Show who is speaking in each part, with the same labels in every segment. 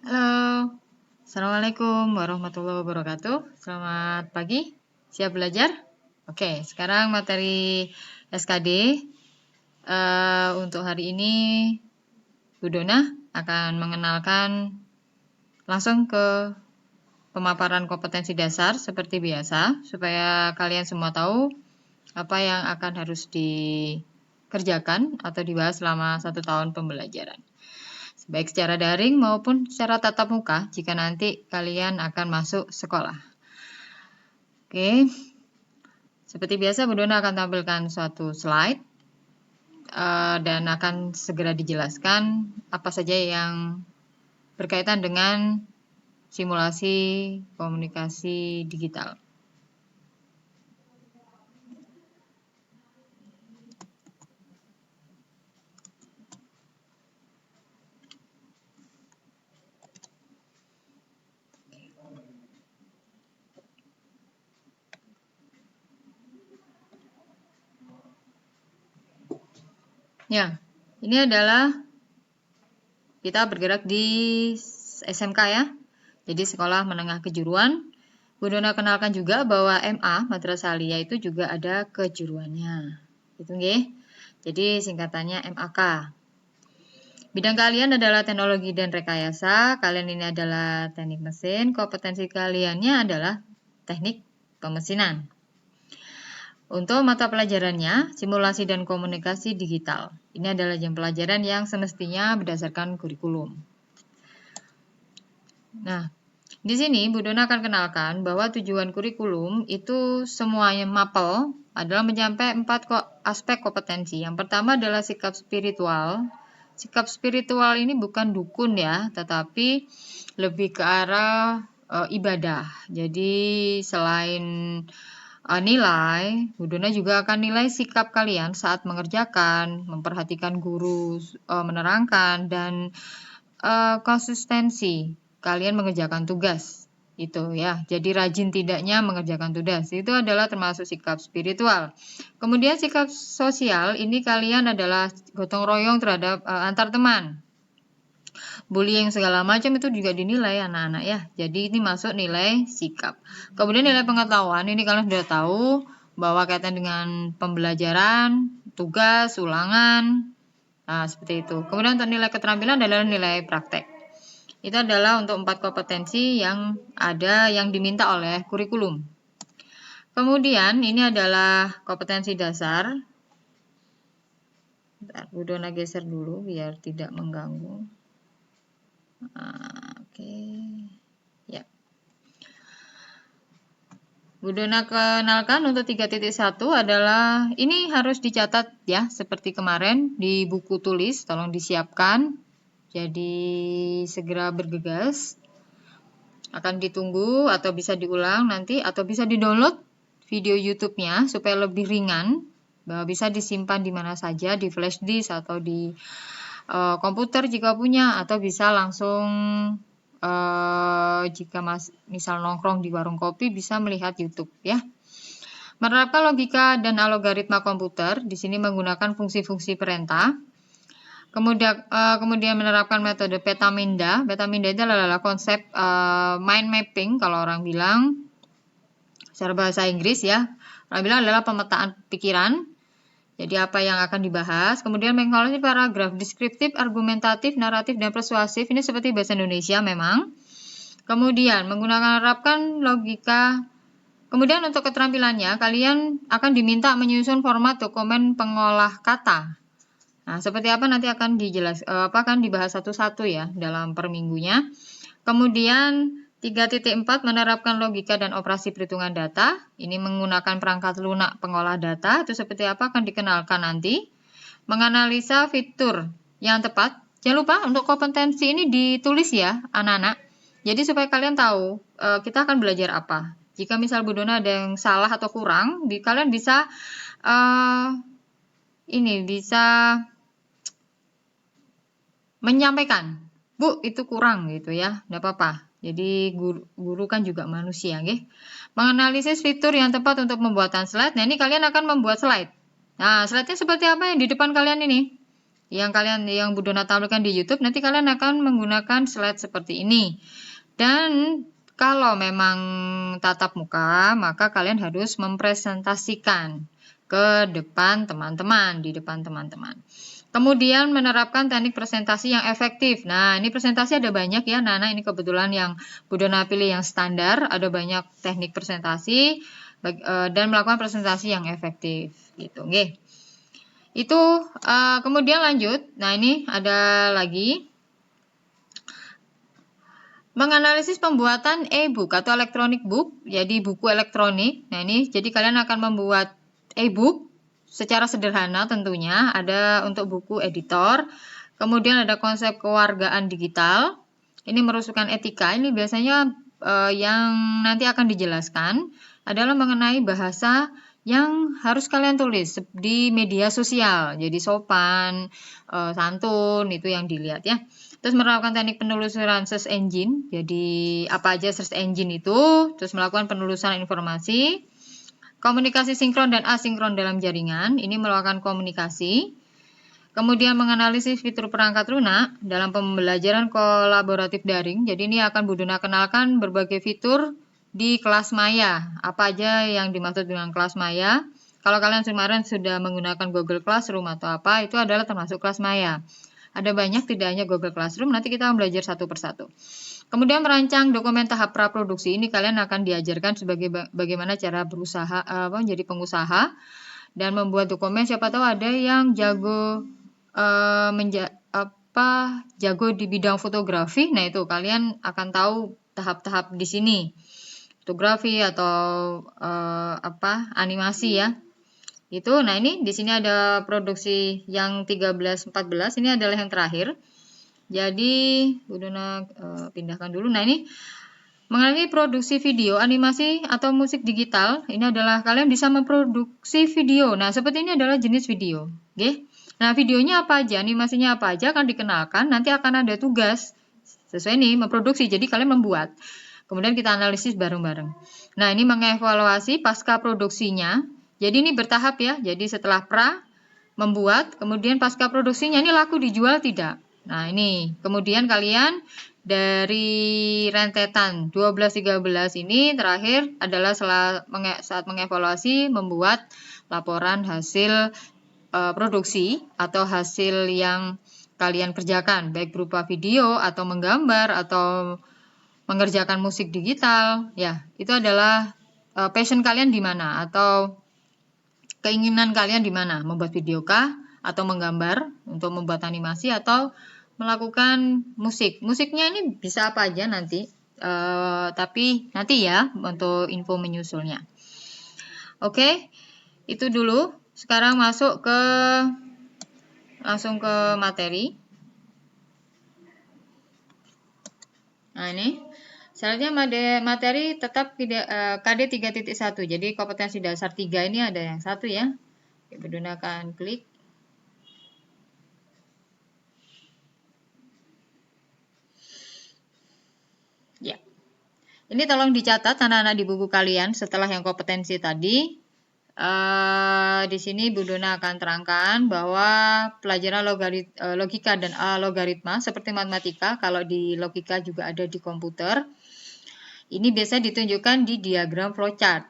Speaker 1: Halo, Assalamualaikum warahmatullahi wabarakatuh. Selamat pagi, siap belajar? Oke, sekarang materi SKD. Untuk hari ini, Bu Dona akan mengenalkan langsung ke pemaparan kompetensi dasar seperti biasa, supaya kalian semua tahu apa yang akan harus dikerjakan atau dibahas selama 1 tahun pembelajaran. Baik secara daring maupun secara tatap muka jika nanti kalian akan masuk sekolah. Oke, seperti biasa Bu Dona akan tampilkan suatu slide dan akan segera dijelaskan apa saja yang berkaitan dengan simulasi komunikasi digital. Ya, ini adalah kita bergerak di SMK ya. Jadi sekolah menengah kejuruan. Bu Dona kenalkan juga bahwa MA Madrasah Aliyah itu juga ada kejuruannya. Gitu nggih. Jadi singkatannya MAK. Bidang kalian adalah teknologi dan rekayasa. Kalian ini adalah teknik mesin. Kompetensi kaliannya adalah teknik pemesinan. Untuk mata pelajarannya, simulasi dan komunikasi digital. Ini adalah jam pelajaran yang semestinya berdasarkan kurikulum. Nah, di sini Bu Dona akan kenalkan bahwa tujuan kurikulum itu semuanya mapel adalah mencapai 4 aspek kompetensi. Yang pertama adalah sikap spiritual. Sikap spiritual ini bukan dukun ya, tetapi lebih ke arah ibadah. Jadi selain nilai, Bu Dona juga akan nilai sikap kalian saat mengerjakan, memperhatikan guru menerangkan, dan konsistensi kalian mengerjakan tugas. Itu ya, jadi rajin tidaknya mengerjakan tugas. Itu adalah termasuk sikap spiritual. Kemudian sikap sosial, ini kalian adalah gotong royong terhadap antar teman. Bullying segala macam itu juga dinilai anak-anak ya. Jadi ini masuk nilai sikap. Kemudian nilai pengetahuan, ini kalian sudah tahu bahwa kaitan dengan pembelajaran, tugas, ulangan, nah seperti itu. Kemudian untuk nilai keterampilan adalah nilai praktek. Itu adalah untuk 4 kompetensi yang ada yang diminta oleh kurikulum. Kemudian ini adalah kompetensi dasar. Bentar, Bu Dona geser dulu biar tidak mengganggu. Oke. Ya. Bu Dona kenalkan untuk 3.1 adalah ini harus dicatat ya seperti kemarin di buku tulis, tolong disiapkan. Jadi segera bergegas. Akan ditunggu atau bisa diulang nanti atau bisa di-download video YouTube-nya supaya lebih ringan. Bahwa bisa disimpan di mana saja, di flash disk atau di komputer jika punya, atau bisa langsung jika misal nongkrong di warung kopi bisa melihat YouTube ya. Menerapkan logika dan algoritma komputer, di sini menggunakan fungsi-fungsi perintah. Kemudian menerapkan metode Petaminda. Petaminda itu adalah konsep mind mapping kalau orang bilang secara bahasa Inggris ya. Orang bilang adalah pemetaan pikiran. Jadi apa yang akan dibahas. Kemudian mengelola paragraf deskriptif, argumentatif, naratif, dan persuasif. Ini seperti bahasa Indonesia memang. Kemudian menerapkan logika. Kemudian untuk keterampilannya, kalian akan diminta menyusun format dokumen pengolah kata. Nah, seperti apa nanti akan akan dibahas satu-satu ya dalam per minggunya. Kemudian 3.4 menerapkan logika dan operasi perhitungan data. Ini menggunakan perangkat lunak pengolah data. Itu seperti apa akan dikenalkan nanti. Menganalisa fitur yang tepat. Jangan lupa untuk kompetensi ini ditulis ya anak-anak. Jadi supaya kalian tahu kita akan belajar apa. Jika misal Bu Dona ada yang salah atau kurang, kalian bisa bisa menyampaikan, Bu itu kurang gitu ya, tidak apa-apa. Jadi guru kan juga manusia, nggih. Menganalisis fitur yang tepat untuk pembuatan slide. Nah ini kalian akan membuat slide. Nah slide-nya seperti apa yang di depan kalian ini? yang Bu Dona tampilkan di YouTube, nanti kalian akan menggunakan slide seperti ini. Dan kalau memang tatap muka, maka kalian harus mempresentasikan ke depan teman-teman, di depan teman-teman. Kemudian menerapkan teknik presentasi yang efektif. Nah, ini presentasi ada banyak ya, Nana. Ini kebetulan yang Bu Dona pilih yang standar, ada banyak teknik presentasi dan melakukan presentasi yang efektif gitu. Oke. Itu kemudian lanjut. Nah, ini ada lagi menganalisis pembuatan e-book atau electronic book, jadi buku elektronik. Nah, ini jadi kalian akan membuat e-book secara sederhana tentunya. Ada untuk buku editor, kemudian ada konsep kewargaan digital. Ini merumuskan etika. Ini biasanya yang nanti akan dijelaskan adalah mengenai bahasa yang harus kalian tulis di media sosial. Jadi sopan, santun, itu yang dilihat ya. Terus melakukan teknik penelusuran search engine. Jadi apa aja search engine itu, terus melakukan penelusuran informasi. Komunikasi sinkron dan asinkron dalam jaringan, ini melakukan komunikasi. Kemudian menganalisis fitur perangkat lunak dalam pembelajaran kolaboratif daring. Jadi ini akan Bu Dona kenalkan berbagai fitur di kelas Maya. Apa aja yang dimaksud dengan kelas Maya? Kalau kalian kemarin sudah menggunakan Google Classroom atau apa, itu adalah termasuk kelas Maya. Ada banyak, tidak hanya Google Classroom, nanti kita belajar satu persatu. Kemudian merancang dokumen tahap praproduksi, ini kalian akan diajarkan sebagai bagaimana cara berusaha, menjadi pengusaha, dan membuat dokumen. Siapa tahu ada yang jago jago di bidang fotografi, nah itu kalian akan tahu tahap-tahap di sini. Fotografi atau animasi ya. Itu, nah ini di sini ada produksi yang 13-14, ini adalah yang terakhir. Jadi, Bu Dona pindahkan dulu. Nah ini mengenai produksi video, animasi atau musik digital, ini adalah kalian bisa memproduksi video. Nah seperti ini adalah jenis video, oke? Nah videonya apa aja, animasinya apa aja akan dikenalkan. Nanti akan ada tugas sesuai ini memproduksi. Jadi kalian membuat. Kemudian kita analisis bareng-bareng. Nah, ini mengevaluasi pasca produksinya. Jadi ini bertahap ya. Jadi setelah membuat, kemudian pasca produksinya ini laku dijual tidak. Nah, ini. Kemudian kalian dari rentetan 12-13 ini terakhir adalah saat mengevaluasi membuat laporan hasil produksi atau hasil yang kalian kerjakan, baik berupa video atau menggambar atau mengerjakan musik digital, ya itu adalah passion kalian di mana atau keinginan kalian di mana, membuat video kah atau menggambar untuk membuat animasi atau melakukan musik. Musiknya ini bisa apa aja nanti, tapi nanti ya untuk info menyusulnya. Oke, itu dulu. Sekarang langsung ke materi. Nah ini. Selanjutnya materi tetap KD 3.1. Jadi kompetensi dasar 3 ini ada yang satu ya. Gunakan klik. Ya. Ini tolong dicatat anak-anak di buku kalian setelah yang kompetensi tadi. Di sini Bu Dona akan terangkan bahwa pelajaran logika dan logaritma seperti matematika, kalau di logika juga ada di komputer. Ini biasa ditunjukkan di diagram flowchart.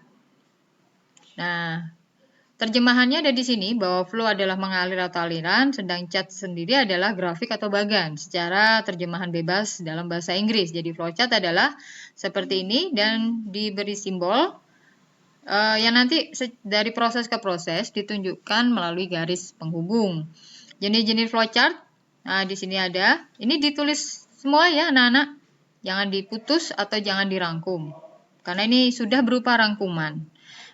Speaker 1: Nah, terjemahannya ada di sini bahwa flow adalah mengalir atau aliran, sedang chart sendiri adalah grafik atau bagan secara terjemahan bebas dalam bahasa Inggris. Jadi flowchart adalah seperti ini dan diberi simbol yang nanti dari proses ke proses ditunjukkan melalui garis penghubung. Jenis-jenis flowchart, nah di sini ada, ini ditulis semua ya anak-anak. Jangan diputus atau jangan dirangkum. Karena ini sudah berupa rangkuman.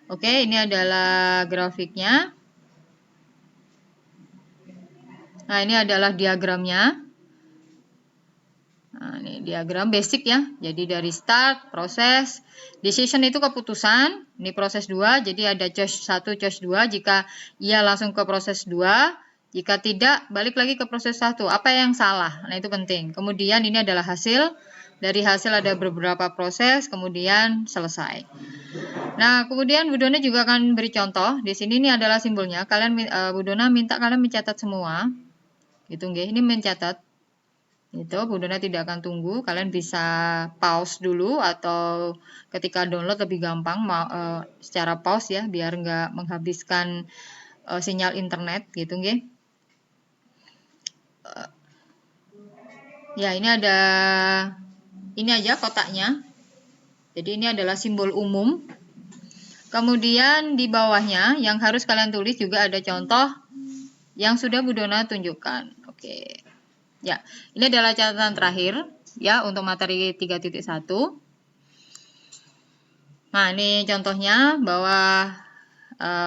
Speaker 1: Oke, ini adalah grafiknya. Nah, ini adalah diagramnya. Nah, ini diagram basic ya. Jadi dari start, proses, decision itu keputusan. Ini proses 2, jadi ada choice 1, choice 2. Jika ia langsung ke proses 2, jika tidak, balik lagi ke proses 1. Apa yang salah? Nah, itu penting. Kemudian ini adalah hasil. Dari hasil ada beberapa proses, kemudian selesai. Nah, kemudian Bu Dona juga akan beri contoh. Di sini ini adalah simbolnya. Bu Dona minta kalian mencatat semua. Gitu nggih. Ini mencatat. Itu Bu Dona tidak akan tunggu, kalian bisa pause dulu atau ketika download lebih gampang secara pause ya, biar nggak menghabiskan sinyal internet gitu nggih. Ya, ini aja kotaknya. Jadi ini adalah simbol umum. Kemudian di bawahnya yang harus kalian tulis juga ada contoh yang sudah Bu Dona tunjukkan. Oke. Ya, ini adalah catatan terakhir ya untuk materi 3.1. Nah, ini contohnya bahwa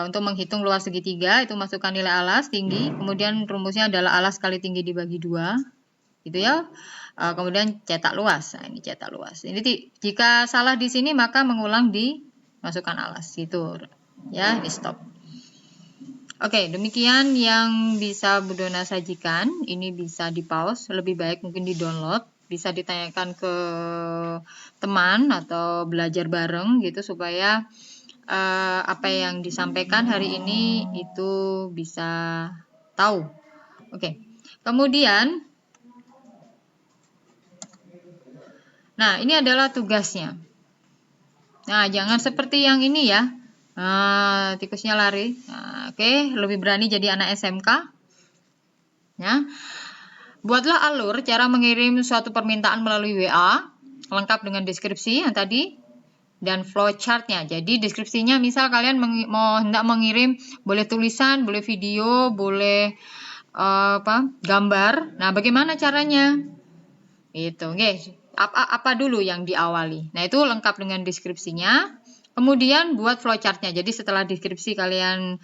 Speaker 1: untuk menghitung luas segitiga itu masukkan nilai alas tinggi, kemudian rumusnya adalah alas kali tinggi dibagi 2, gitu ya. Kemudian cetak luas. Nah, ini cetak luas. Ini jika salah di sini maka mengulang di masukkan alas gitu. Ya, di stop. Oke, demikian yang bisa Bu Dona sajikan. Ini bisa di pause, lebih baik mungkin di download, bisa ditanyakan ke teman atau belajar bareng gitu supaya apa yang disampaikan hari ini itu bisa tahu. Oke. Kemudian nah, ini adalah tugasnya. Nah, jangan seperti yang ini ya. Nah, tikusnya lari. Nah, oke, lebih berani jadi anak SMK. Ya. Buatlah alur cara mengirim suatu permintaan melalui WA, lengkap dengan deskripsi yang tadi, dan flowchartnya. Jadi deskripsinya misal kalian mau hendak mengirim, boleh tulisan, boleh video, boleh gambar. Nah, bagaimana caranya? Itu, guys. Apa dulu yang diawali? Nah, itu lengkap dengan deskripsinya. Kemudian buat flowchartnya. Jadi setelah deskripsi kalian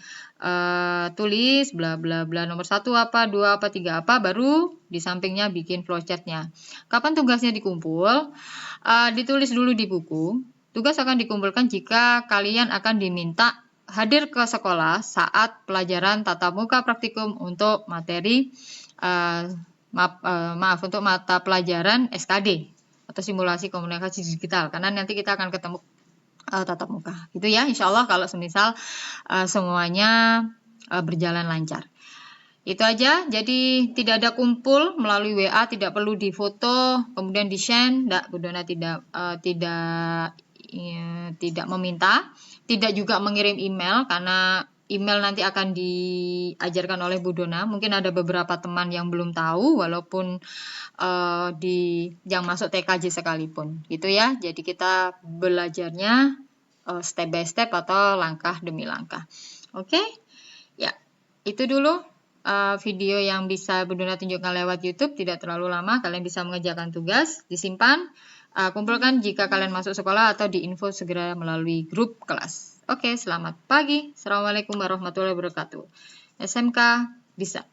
Speaker 1: tulis bla bla bla nomor 1 apa, 2 apa, 3 apa, baru di sampingnya bikin flowchartnya. Kapan tugasnya dikumpul? Ditulis dulu di buku. Tugas akan dikumpulkan jika kalian akan diminta hadir ke sekolah saat pelajaran tatap muka praktikum untuk materi untuk mata pelajaran SKD atau simulasi komunikasi digital, karena nanti kita akan ketemu tatap muka gitu ya, insya Allah kalau semisal semuanya berjalan lancar. Itu aja, jadi tidak ada kumpul melalui WA, tidak perlu difoto kemudian di-share, Bu Dona tidak meminta, tidak juga mengirim email karena email nanti akan diajarkan oleh Bu Dona. Mungkin ada beberapa teman yang belum tahu walaupun yang masuk TKJ sekalipun gitu ya. Jadi kita belajarnya step by step atau langkah demi langkah. Oke? Ya, itu dulu video yang bisa Bu Dona tunjukkan lewat YouTube, tidak terlalu lama, kalian bisa mengerjakan tugas, disimpan, kumpulkan jika kalian masuk sekolah atau diinfo segera melalui grup kelas. Oke, selamat pagi. Assalamualaikum warahmatullahi wabarakatuh. SMK bisa.